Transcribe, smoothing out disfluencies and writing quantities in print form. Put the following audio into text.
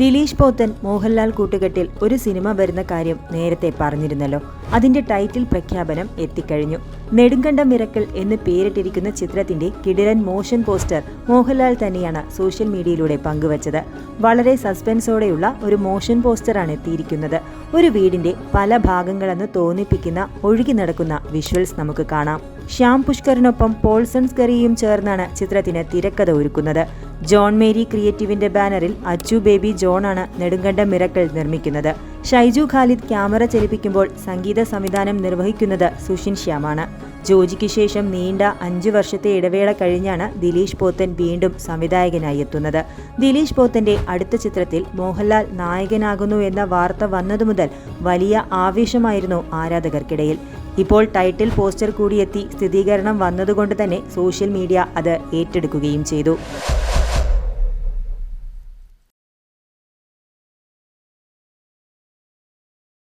ദിലീഷ് പോത്തൻ മോഹൻലാൽ കൂട്ടുകെട്ടിൽ ഒരു സിനിമ വരുന്ന കാര്യം നേരത്തെ പറഞ്ഞിരുന്നല്ലോ. അതിന്റെ ടൈറ്റിൽ പ്രഖ്യാപനം എത്തിക്കഴിഞ്ഞു. നെടുങ്കണ്ടം മിറക്കിൾ എന്ന് പേരിട്ടിരിക്കുന്ന ചിത്രത്തിന്റെ കിടിലൻ മോഷൻ പോസ്റ്റർ മോഹൻലാൽ തന്നെയാണ് സോഷ്യൽ മീഡിയയിലൂടെ പങ്കുവച്ചത്. വളരെ സസ്പെൻസോടെയുള്ള ഒരു മോഷൻ പോസ്റ്ററാണ് എത്തിയിരിക്കുന്നത്. ഒരു വീടിന്റെ പല ഭാഗങ്ങളെന്ന് തോന്നിപ്പിക്കുന്ന ഒഴുകി നടക്കുന്ന വിഷ്വൽസ് നമുക്ക് കാണാം. ശ്യാം പുഷ്കറിനൊപ്പം പോൾസൺ സ്കറിയും ചേർന്നാണ് ചിത്രത്തിന് തിരക്കഥ ഒരുക്കുന്നത്. ജോൺ മേരി ക്രിയേറ്റീവിന്റെ ബാനറിൽ അച്ചു ബേബി ജോണാണ് നെടുങ്കണ്ടം മിറക്കിൾ നിർമ്മിക്കുന്നത്. ഷൈജു ഖാലിദ് ക്യാമറ ചലിപ്പിക്കുമ്പോൾ സംഗീത സംവിധാനം നിർവഹിക്കുന്നത് സുഷിൻ ശ്യാമാണ്. ജോജിക്ക് ശേഷം നീണ്ട 5 വർഷത്തെ ഇടവേള കഴിഞ്ഞാണ് ദിലീഷ് പോത്തൻ വീണ്ടും സംവിധായകനായി എത്തുന്നത്. ദിലീഷ് പോത്തന്റെ അടുത്ത ചിത്രത്തിൽ മോഹൻലാൽ നായകനാകുന്നു എന്ന വാർത്ത വന്നതു മുതൽ വലിയ ആവേശമായിരുന്നു ആരാധകർക്കിടയിൽ. ഇപ്പോൾ ടൈറ്റിൽ പോസ്റ്റർ കൂടിയെത്തി സ്ഥിരീകരണം വന്നതുകൊണ്ട് തന്നെ സോഷ്യൽ മീഡിയ അത് ഏറ്റെടുക്കുകയും ചെയ്തു.